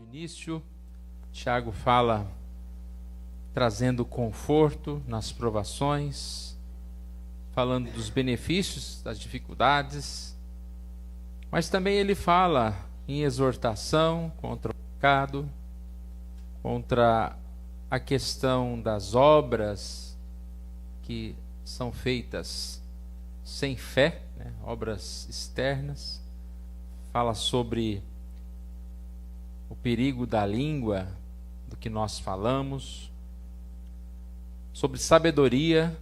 Início, Tiago fala trazendo conforto nas provações, falando dos benefícios, das dificuldades, mas também ele fala em exortação contra o pecado, contra a questão das obras que são feitas sem fé, né? Obras externas, fala sobre o perigo da língua, do que nós falamos, sobre sabedoria.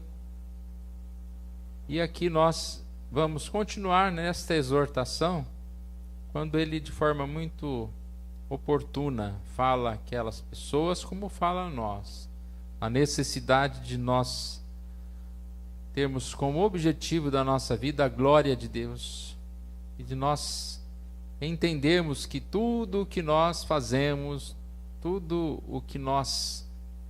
E aqui nós vamos continuar nesta exortação, quando ele de forma muito oportuna fala aquelas pessoas como fala a nós, a necessidade de nós termos como objetivo da nossa vida a glória de Deus, e de nós entendermos que tudo o que nós fazemos, tudo o que nós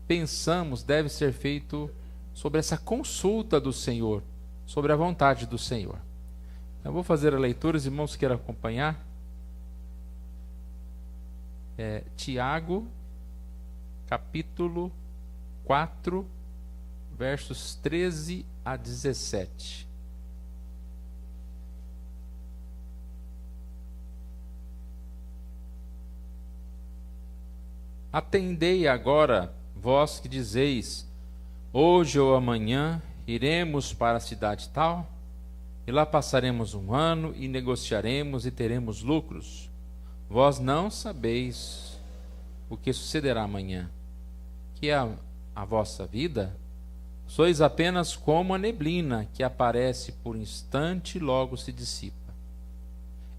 pensamos deve ser feito sobre essa consulta do Senhor, sobre a vontade do Senhor. Então, eu vou fazer a leitura, os irmãos queiram acompanhar. Tiago, capítulo 4, versos 13 a 17. Atendei agora, vós que dizeis, hoje ou amanhã iremos para a cidade tal, e lá passaremos um ano e negociaremos e teremos lucros. Vós não sabeis o que sucederá amanhã, que é a vossa vida. Sois apenas como a neblina que aparece por instante e logo se dissipa.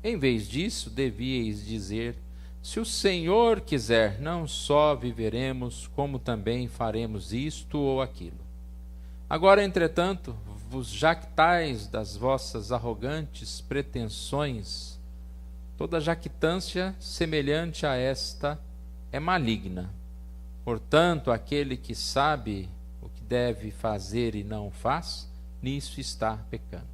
Em vez disso, devíeis dizer: se o Senhor quiser, não só viveremos, como também faremos isto ou aquilo. Agora, entretanto, vos jactais das vossas arrogantes pretensões. Toda jactância semelhante a esta é maligna. Portanto, aquele que sabe o que deve fazer e não faz, nisso está pecando.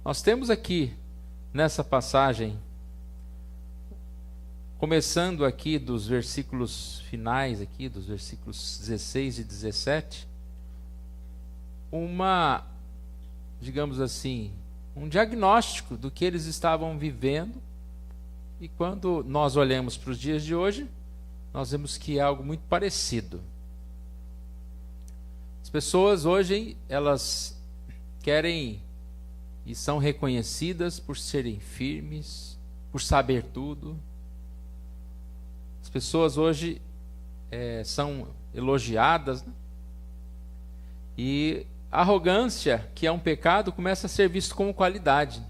Nós temos aqui, nessa passagem, começando aqui dos versículos finais, aqui dos versículos 16 e 17, digamos assim, um diagnóstico do que eles estavam vivendo. E quando nós olhamos para os dias de hoje, nós vemos que é algo muito parecido. As pessoas hoje, elas querem e são reconhecidas por serem firmes, por saber tudo. As pessoas hoje são elogiadas, né? E a arrogância, que é um pecado, começa a ser visto como qualidade,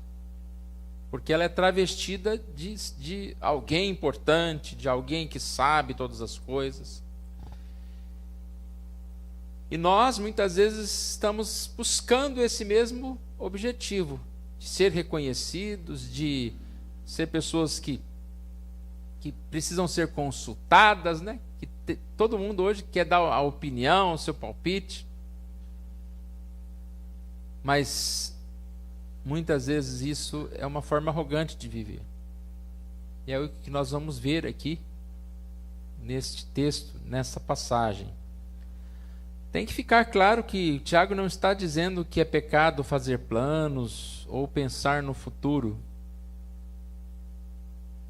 porque ela é travestida de alguém importante, de alguém que sabe todas as coisas. E nós, muitas vezes, estamos buscando esse mesmo objetivo, de ser reconhecidos, de ser pessoas que precisam ser consultadas, né? Todo mundo hoje quer dar a opinião, o seu palpite. Mas muitas vezes isso é uma forma arrogante de viver. E é o que nós vamos ver aqui neste texto, nessa passagem. Tem que ficar claro que Tiago não está dizendo que é pecado fazer planos ou pensar no futuro,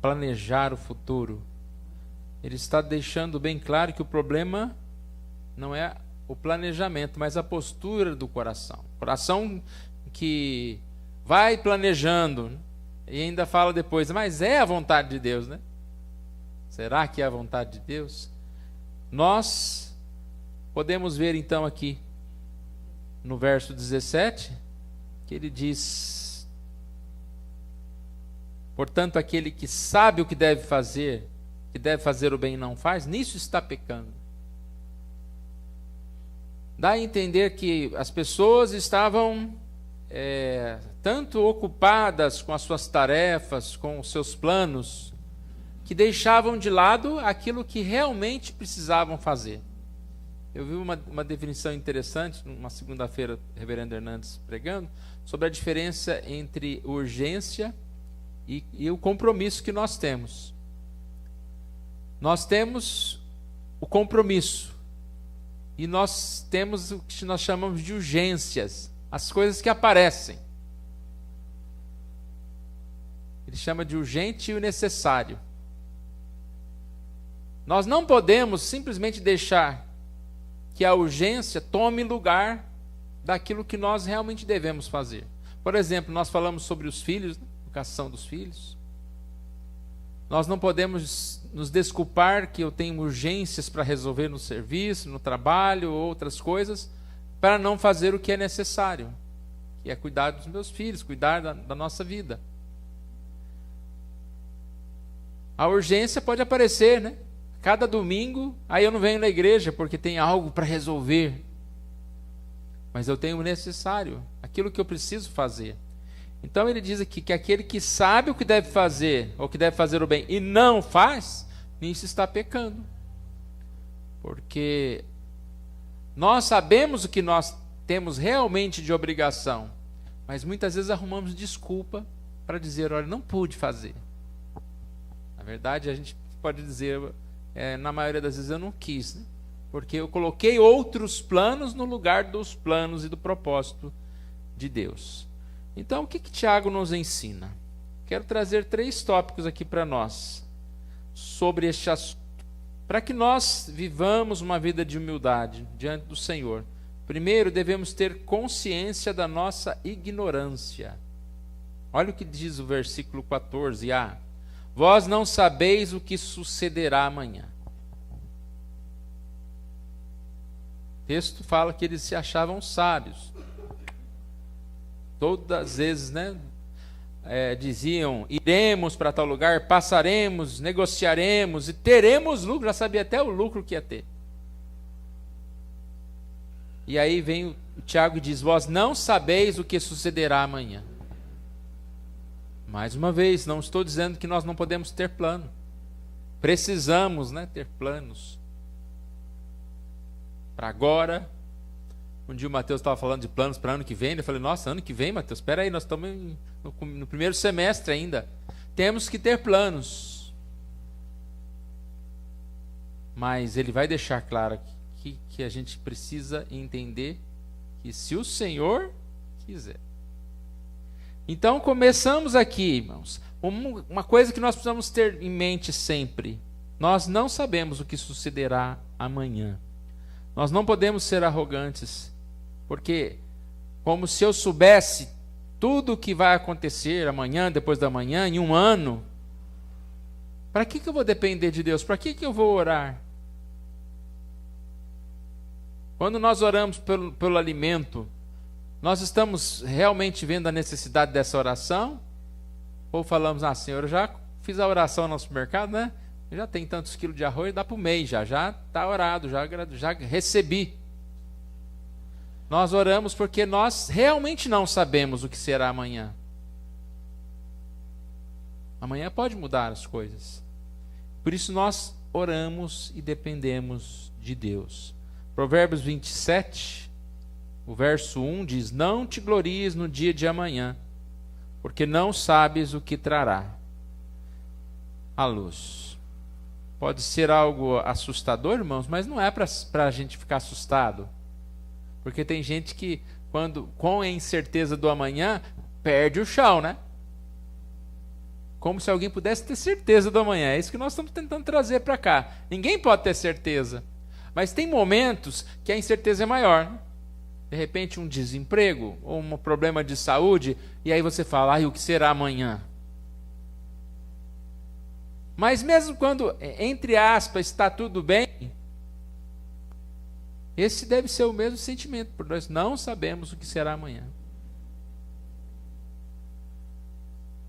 planejar o futuro. Ele está deixando bem claro que o problema não é o planejamento, mas a postura do coração. Coração que vai planejando e ainda fala depois, mas é a vontade de Deus, né? Será que é a vontade de Deus? Nós podemos ver então aqui no verso 17, que ele diz: portanto, aquele que sabe o que deve fazer o bem e não faz, nisso está pecando. Dá a entender que as pessoas estavam tanto ocupadas com as suas tarefas, com os seus planos, que deixavam de lado aquilo que realmente precisavam fazer. Eu vi uma definição interessante, numa segunda-feira, o reverendo Hernandes pregando, sobre a diferença entre urgência e o compromisso que nós temos. Nós temos o compromisso e nós temos o que nós chamamos de urgências, as coisas que aparecem. Ele chama de urgente e o necessário. Nós não podemos simplesmente deixar que a urgência tome lugar daquilo que nós realmente devemos fazer. Por exemplo, nós falamos sobre os filhos, educação dos filhos. Nós não podemos nos desculpar que eu tenho urgências para resolver no serviço, no trabalho, outras coisas, para não fazer o que é necessário, que é cuidar dos meus filhos, cuidar da nossa vida. A urgência pode aparecer, né? Cada domingo, aí eu não venho na igreja porque tem algo para resolver. Mas eu tenho o necessário, aquilo que eu preciso fazer. Então ele diz aqui que aquele que sabe o que deve fazer, ou que deve fazer o bem, e não faz, nisso está pecando. Porque nós sabemos o que nós temos realmente de obrigação, mas muitas vezes arrumamos desculpa para dizer, olha, não pude fazer. Na verdade, a gente pode dizer, na maioria das vezes eu não quis, né? Porque eu coloquei outros planos no lugar dos planos e do propósito de Deus. Então, o que Tiago nos ensina? Quero trazer 3 tópicos aqui para nós, sobre este assunto, para que nós vivamos uma vida de humildade diante do Senhor. Primeiro, devemos ter consciência da nossa ignorância. Olha o que diz o versículo 14a. Vós não sabeis o que sucederá amanhã. O texto fala que eles se achavam sábios. Todas as vezes, né, diziam, iremos para tal lugar, passaremos, negociaremos e teremos lucro. Já sabia até o lucro que ia ter. E aí vem o Tiago e diz, vós não sabeis o que sucederá amanhã. Mais uma vez, não estou dizendo que nós não podemos ter plano. Precisamos, né, ter planos. Para agora. Um dia o Mateus estava falando de planos para ano que vem. Eu falei, nossa, ano que vem, Mateus, espera aí, nós estamos no primeiro semestre ainda. Temos que ter planos. Mas ele vai deixar claro que a gente precisa entender que se o Senhor quiser. Então começamos aqui, irmãos. Uma coisa que nós precisamos ter em mente sempre. Nós não sabemos o que sucederá amanhã. Nós não podemos ser arrogantes. Porque, como se eu soubesse tudo o que vai acontecer amanhã, depois da manhã, em um ano, para que eu vou depender de Deus? Para que eu vou orar? Quando nós oramos pelo alimento, nós estamos realmente vendo a necessidade dessa oração? Ou falamos, Senhor, eu já fiz a oração no supermercado, né? Eu já tenho tantos quilos de arroz, dá para o mês já está orado, já recebi. Nós oramos porque nós realmente não sabemos o que será amanhã. Amanhã pode mudar as coisas. Por isso nós oramos e dependemos de Deus. Provérbios 27, o verso 1 diz, não te glories no dia de amanhã, porque não sabes o que trará a luz. Pode ser algo assustador, irmãos, mas não é para a gente ficar assustado. Porque tem gente que, com a incerteza do amanhã, perde o chão, né? Como se alguém pudesse ter certeza do amanhã. É isso que nós estamos tentando trazer para cá. Ninguém pode ter certeza. Mas tem momentos que a incerteza é maior. Né? De repente, um desemprego, ou um problema de saúde, e aí você fala, o que será amanhã? Mas mesmo quando, entre aspas, está tudo bem, esse deve ser o mesmo sentimento, porque nós não sabemos o que será amanhã.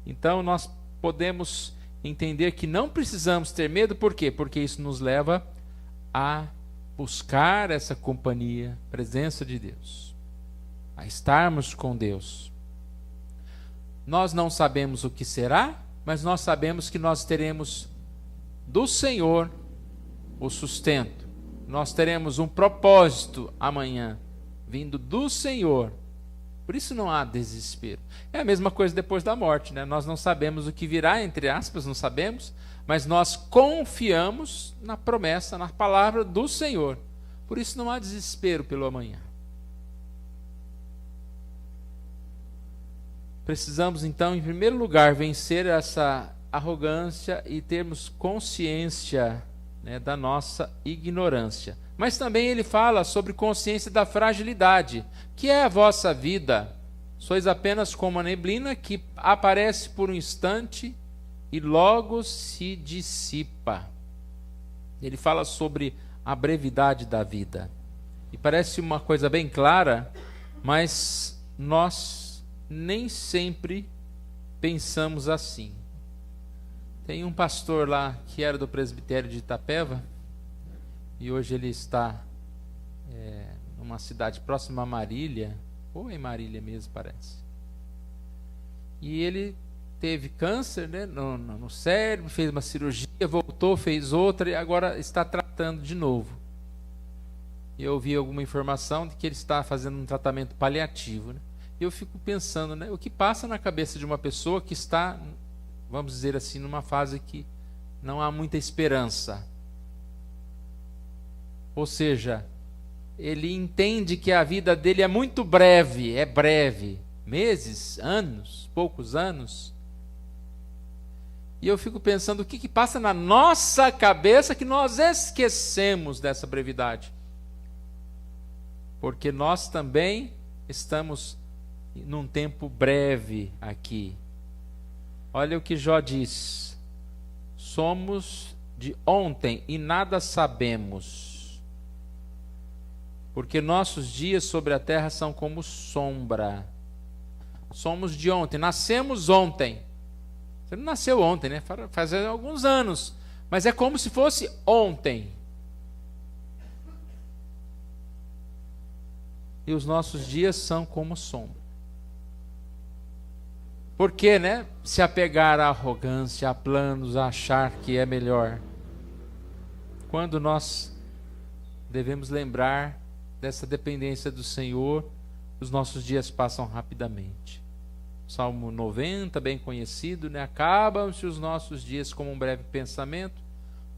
Então nós podemos entender que não precisamos ter medo, por quê? Porque isso nos leva a buscar essa companhia, presença de Deus, a estarmos com Deus. Nós não sabemos o que será, mas nós sabemos que nós teremos do Senhor o sustento. Nós teremos um propósito amanhã, vindo do Senhor. Por isso não há desespero. É a mesma coisa depois da morte, né? Nós não sabemos o que virá, entre aspas, não sabemos, mas nós confiamos na promessa, na palavra do Senhor. Por isso não há desespero pelo amanhã. Precisamos então, em primeiro lugar, vencer essa arrogância e termos consciência, né, da nossa ignorância. Mas também ele fala sobre consciência da fragilidade, que é a vossa vida. Sois apenas como a neblina que aparece por um instante e logo se dissipa. Ele fala sobre a brevidade da vida. E parece uma coisa bem clara, mas nós nem sempre pensamos assim. Tem um pastor lá que era do presbitério de Itapeva, e hoje ele está numa cidade próxima a Marília, ou em Marília mesmo, parece. E ele teve câncer, né, no cérebro, fez uma cirurgia, voltou, fez outra, e agora está tratando de novo. E eu ouvi alguma informação de que ele está fazendo um tratamento paliativo, né? E eu fico pensando, né, o que passa na cabeça de uma pessoa que está, vamos dizer assim, numa fase que não há muita esperança. Ou seja, ele entende que a vida dele é muito breve, meses, anos, poucos anos. E eu fico pensando, o que passa na nossa cabeça que nós esquecemos dessa brevidade? Porque nós também estamos num tempo breve aqui. Olha o que Jó diz: somos de ontem e nada sabemos, porque nossos dias sobre a terra são como sombra. Somos de ontem, nascemos ontem. Você não nasceu ontem, né? Faz alguns anos, mas é como se fosse ontem. E os nossos dias são como sombra. Por que, né, se apegar à arrogância, a planos, a achar que é melhor? Quando nós devemos lembrar dessa dependência do Senhor, os nossos dias passam rapidamente. Salmo 90, bem conhecido, né? Acabam-se os nossos dias como um breve pensamento,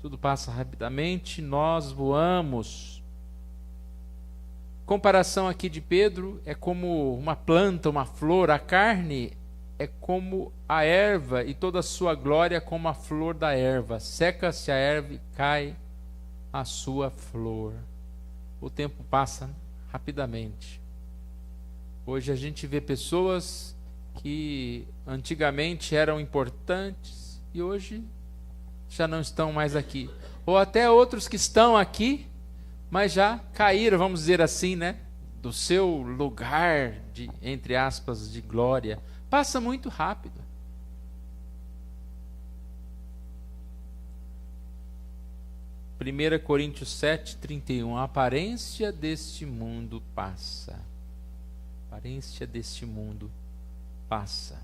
tudo passa rapidamente, nós voamos. Comparação aqui de Pedro é como uma planta, uma flor. A carne é como a erva e toda a sua glória como a flor da erva. Seca-se a erva e cai a sua flor. O tempo passa rapidamente. Hoje a gente vê pessoas que antigamente eram importantes e hoje já não estão mais aqui. Ou até outros que estão aqui, mas já caíram, vamos dizer assim, né, do seu lugar de, entre aspas, de glória. Passa muito rápido. Primeira Coríntios 7:31. A aparência deste mundo passa. A aparência deste mundo passa.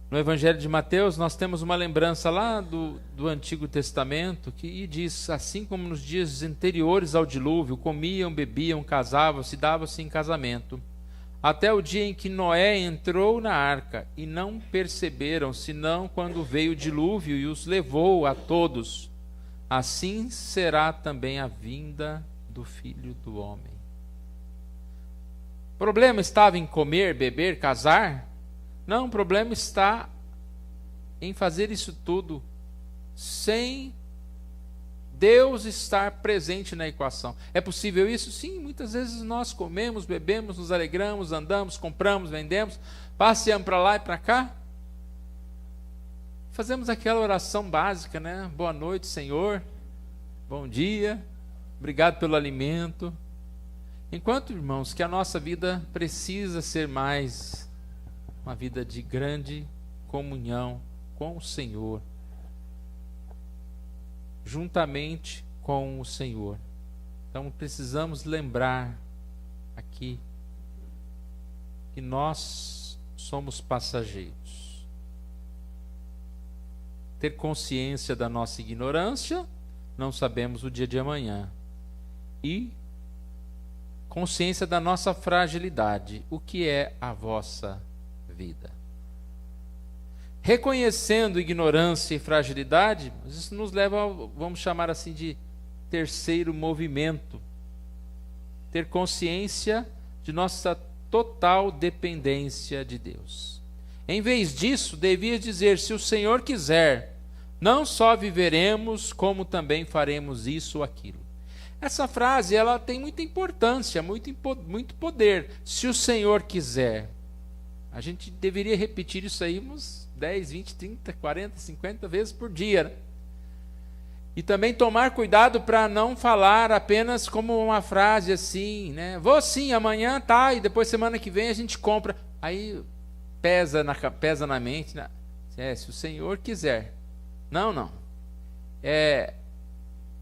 No Evangelho de Mateus, nós temos uma lembrança lá do Antigo Testamento, que diz, assim como nos dias anteriores ao dilúvio, comiam, bebiam, casavam-se, davam-se em casamento, até o dia em que Noé entrou na arca, e não perceberam, senão quando veio o dilúvio e os levou a todos. Assim será também a vinda do Filho do Homem. O problema estava em comer, beber, casar? Não, o problema está em fazer isso tudo sem Deus estar presente na equação. É possível isso? Sim, muitas vezes nós comemos, bebemos, nos alegramos, andamos, compramos, vendemos, passeamos para lá e para cá. Fazemos aquela oração básica, né? Boa noite, Senhor. Bom dia. Obrigado pelo alimento. Enquanto, irmãos, que a nossa vida precisa ser mais uma vida de grande comunhão com o Senhor, juntamente com o Senhor. Então precisamos lembrar aqui que nós somos passageiros. ter consciência da nossa ignorância, não sabemos o dia de amanhã. E consciência da nossa fragilidade, o que é a vossa vida. Reconhecendo ignorância e fragilidade, isso nos leva ao, vamos chamar assim, de terceiro movimento. Ter consciência de nossa total dependência de Deus. Em vez disso, devia dizer: se o Senhor quiser, não só viveremos, como também faremos isso ou aquilo. Essa frase, ela tem muita importância, muito poder. Se o Senhor quiser. A gente deveria repetir isso aí uns 10, 20, 30, 40, 50 vezes por dia, né? E também tomar cuidado para não falar apenas como uma frase assim, né? Vou sim, amanhã tá, e depois semana que vem a gente compra. Aí pesa na mente, né? Se o Senhor quiser. Não. É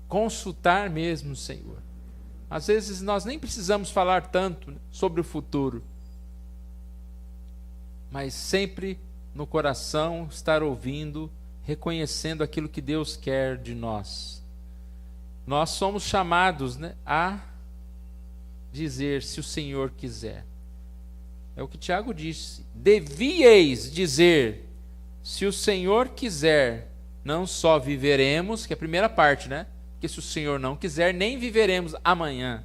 consultar mesmo o Senhor. Às vezes nós nem precisamos falar tanto, né, sobre o futuro, mas sempre no coração estar ouvindo, reconhecendo aquilo que Deus quer de nós. Nós somos chamados, né, a dizer: se o Senhor quiser. É o que Tiago disse: devieis dizer: se o Senhor quiser, não só viveremos, que é a primeira parte, né? Porque se o Senhor não quiser, nem viveremos amanhã,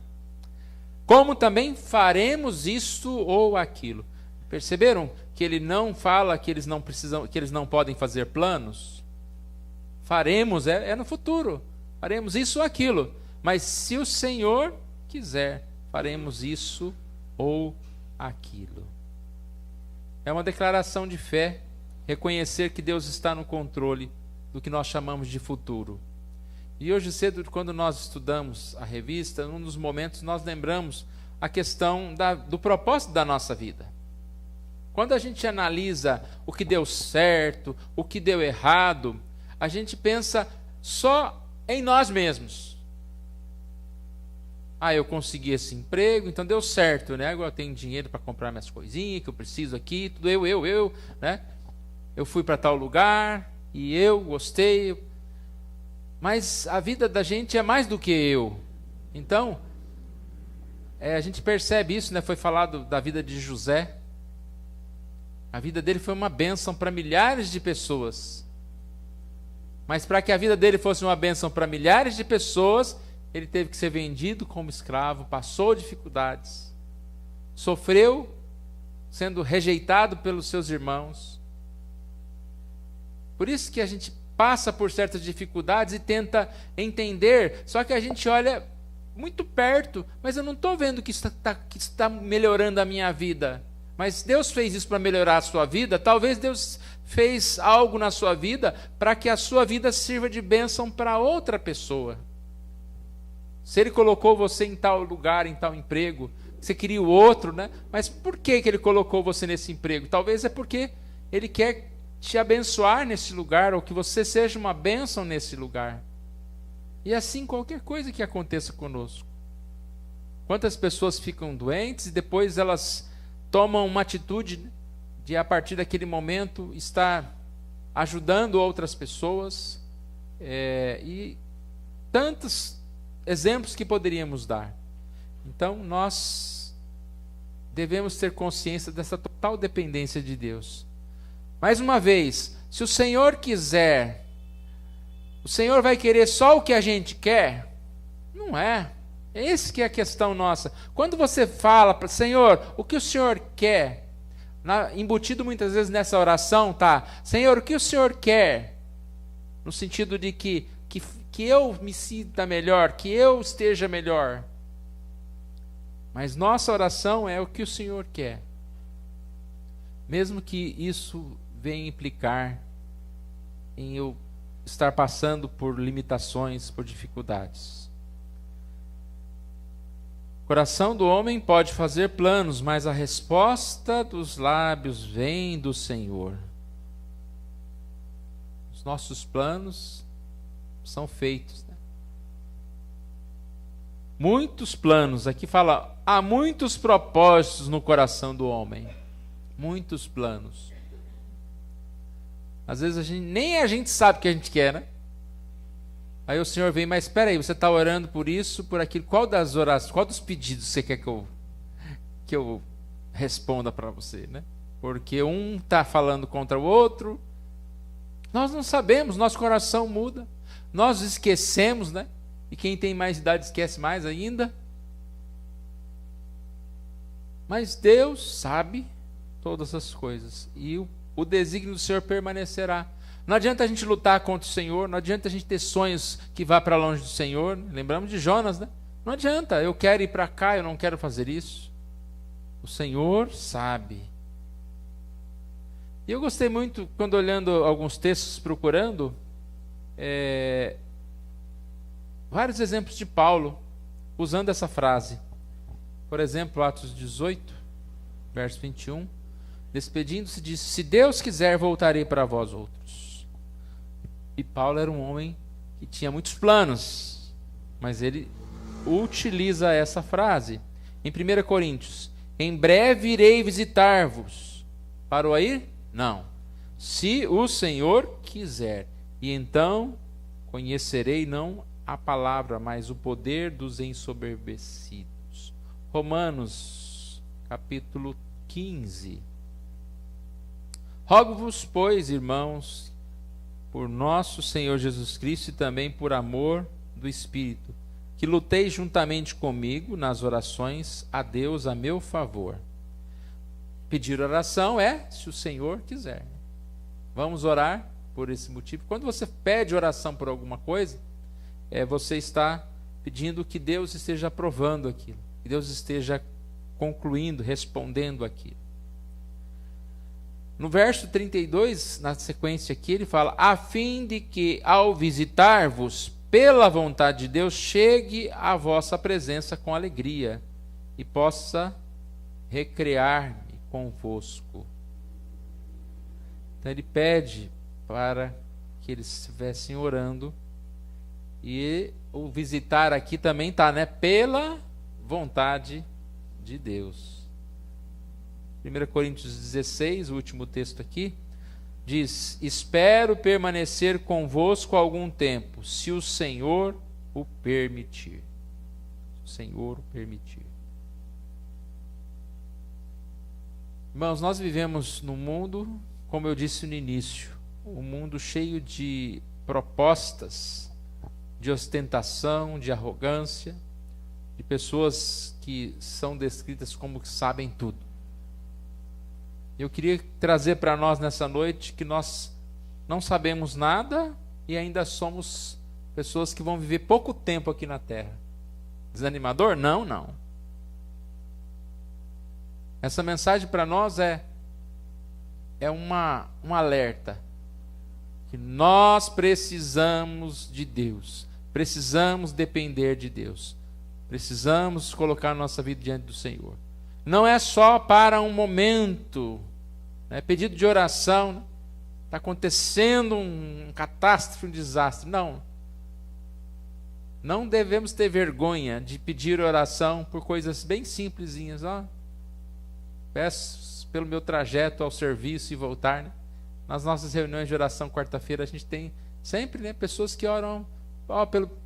como também faremos isso ou aquilo. Perceberam que ele não fala que eles não precisam, que eles não podem fazer planos? Faremos, é no futuro. Faremos isso ou aquilo. Mas se o Senhor quiser, faremos isso ou aquilo. É uma declaração de fé, reconhecer que Deus está no controle do que nós chamamos de futuro. E hoje cedo, quando nós estudamos a revista, num dos momentos nós lembramos a questão do propósito da nossa vida. Quando a gente analisa o que deu certo, o que deu errado, a gente pensa só em nós mesmos. Eu consegui esse emprego, então deu certo, né? Agora eu tenho dinheiro para comprar minhas coisinhas que eu preciso aqui, tudo eu, né? Eu fui para tal lugar e eu gostei. Mas a vida da gente é mais do que eu. Então, a gente percebe isso, né? Foi falado da vida de José. A vida dele foi uma bênção para milhares de pessoas. Mas para que a vida dele fosse uma bênção para milhares de pessoas, ele teve que ser vendido como escravo, passou dificuldades, sofreu sendo rejeitado pelos seus irmãos. Por isso que a gente passa por certas dificuldades e tenta entender, só que a gente olha muito perto, mas eu não estou vendo que está melhorando a minha vida. Mas Deus fez isso para melhorar a sua vida. Talvez Deus fez algo na sua vida para que a sua vida sirva de bênção para outra pessoa. Se Ele colocou você em tal lugar, em tal emprego, você queria o outro, né? Mas por que Ele colocou você nesse emprego? Talvez é porque Ele quer te abençoar nesse lugar, ou que você seja uma bênção nesse lugar. E assim qualquer coisa que aconteça conosco. Quantas pessoas ficam doentes e depois elas tomam uma atitude de, a partir daquele momento, estar ajudando outras pessoas, e tantos exemplos que poderíamos dar. Então, nós devemos ter consciência dessa total dependência de Deus. Mais uma vez, se o Senhor quiser, o Senhor vai querer só o que a gente quer? Não é. Esse que é a questão nossa. Quando você fala para o Senhor, o que o Senhor quer? Embutido muitas vezes nessa oração, tá? Senhor, o que o Senhor quer? No sentido de que eu me sinta melhor, que eu esteja melhor. Mas nossa oração é o que o Senhor quer. Mesmo que isso venha implicar em eu estar passando por limitações, por dificuldades. O coração do homem pode fazer planos, mas a resposta dos lábios vem do Senhor. Os nossos planos são feitos, né? Muitos planos, aqui fala, há muitos propósitos no coração do homem. Muitos planos. Às vezes nem a gente sabe o que a gente quer, né? Aí o Senhor vem, mas espera aí, você está orando por isso, por aquilo, qual das orações, qual dos pedidos você quer que eu responda para você, né? Porque um está falando contra o outro, nós não sabemos, nosso coração muda, nós esquecemos, né? E quem tem mais idade esquece mais ainda. Mas Deus sabe todas as coisas, e o desígnio do Senhor permanecerá. Não adianta a gente lutar contra o Senhor, não adianta a gente ter sonhos que vá para longe do Senhor. Lembramos de Jonas, né? Não adianta, eu quero ir para cá, eu não quero fazer isso. O Senhor sabe. E eu gostei muito, quando olhando alguns textos, procurando, vários exemplos de Paulo, usando essa frase. Por exemplo, Atos 18, verso 21. Despedindo-se, disse: se Deus quiser, voltarei para vós outros. E Paulo era um homem que tinha muitos planos, mas ele utiliza essa frase. Em 1 Coríntios: em breve irei visitar-vos. Parou aí? Não. Se o Senhor quiser. E então conhecerei não a palavra, mas o poder dos ensoberbecidos. Romanos, capítulo 15. Rogo-vos, pois, irmãos, por nosso Senhor Jesus Cristo e também por amor do Espírito, que luteis juntamente comigo nas orações a Deus a meu favor. Pedir oração é se o Senhor quiser. Vamos orar por esse motivo. Quando você pede oração por alguma coisa, você está pedindo que Deus esteja aprovando aquilo, que Deus esteja concluindo, respondendo aquilo. No verso 32, na sequência aqui, ele fala: a fim de que, ao visitar-vos, pela vontade de Deus, chegue à vossa presença com alegria e possa recrear-me convosco. Então ele pede para que eles estivessem orando, e o visitar aqui também está, né? Pela vontade de Deus. 1 Coríntios 16, o último texto aqui, diz: espero permanecer convosco algum tempo, se o Senhor o permitir. Se o Senhor o permitir. Irmãos, nós vivemos num mundo, como eu disse no início, um mundo cheio de propostas, de ostentação, de arrogância, de pessoas que são descritas como que sabem tudo. Eu queria trazer para nós nessa noite que nós não sabemos nada e ainda somos pessoas que vão viver pouco tempo aqui na Terra. Desanimador? Não, não. Essa mensagem para nós é um alerta. Que nós precisamos de Deus. Precisamos depender de Deus. Precisamos colocar nossa vida diante do Senhor. Não é só para um momento, né? Pedido de oração, está acontecendo um catástrofe, um desastre. Não. Não devemos ter vergonha de pedir oração por coisas bem simplesinhas. Peço pelo meu trajeto ao serviço e voltar, né? Nas nossas reuniões de oração quarta-feira, a gente tem sempre, né, pessoas que oram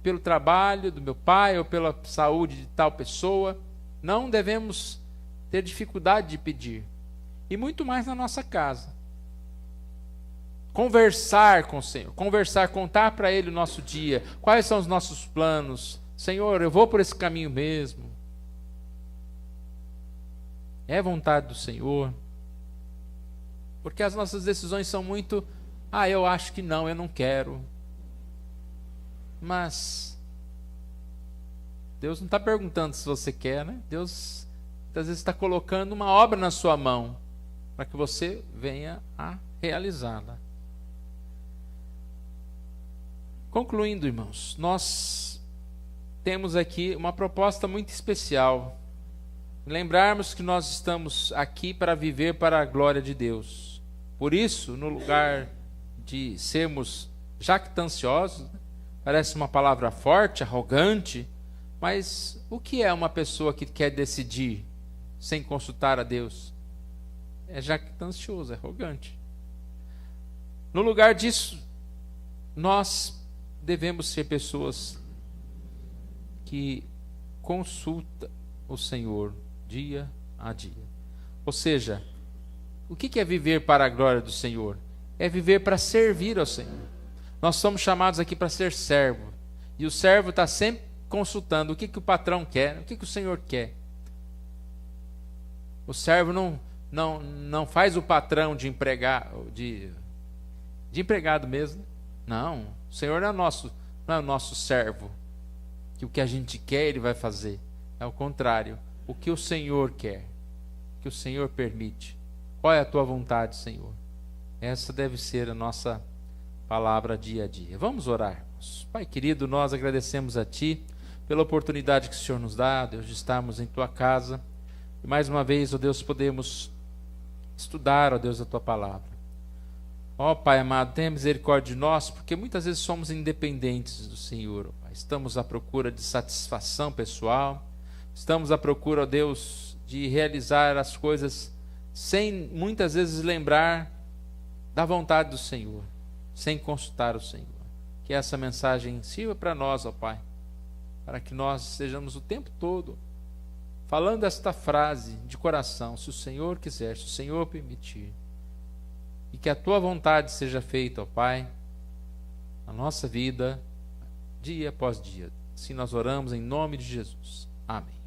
pelo trabalho do meu pai ou pela saúde de tal pessoa. Não devemos ter dificuldade de pedir. E muito mais na nossa casa. Conversar com o Senhor. Contar para Ele o nosso dia. Quais são os nossos planos. Senhor, eu vou por esse caminho mesmo. É vontade do Senhor. Porque as nossas decisões são muito: eu acho que não, eu não quero. Mas Deus não está perguntando se você quer, né? Deus muitas vezes está colocando uma obra na sua mão para que você venha a realizá-la. Concluindo, irmãos, nós temos aqui uma proposta muito especial. Lembrarmos que nós estamos aqui para viver para a glória de Deus. Por isso, no lugar de sermos jactanciosos, parece uma palavra forte, arrogante, mas o que é uma pessoa que quer decidir sem consultar a Deus? É jactancioso, é arrogante. No lugar disso, nós devemos ser pessoas que consultam o Senhor dia a dia. Ou seja, o que é viver para a glória do Senhor? É viver para servir ao Senhor. Nós somos chamados aqui para ser servo. E o servo está sempre consultando o que o patrão quer, o que o Senhor quer. O servo não faz o patrão de empregado mesmo. Não, o Senhor não é o nosso servo. Que o que a gente quer, Ele vai fazer. É o contrário. O que o Senhor quer, o que o Senhor permite. Qual é a tua vontade, Senhor? Essa deve ser a nossa palavra dia a dia. Vamos orar. Pai querido, nós agradecemos a Ti pela oportunidade que o Senhor nos dá, Deus, de estarmos em Tua casa. E mais uma vez, ó Deus, podemos estudar, ó Deus, a Tua palavra. Ó Pai amado, tenha misericórdia de nós, porque muitas vezes somos independentes do Senhor. Ó Pai. Estamos à procura de satisfação pessoal, estamos à procura, ó Deus, de realizar as coisas sem muitas vezes lembrar da vontade do Senhor, sem consultar o Senhor. Que essa mensagem sirva para nós, ó Pai, para que nós estejamos o tempo todo falando esta frase de coração: se o Senhor quiser, se o Senhor permitir. E que a Tua vontade seja feita, ó Pai, na nossa vida, dia após dia. Assim nós oramos em nome de Jesus. Amém.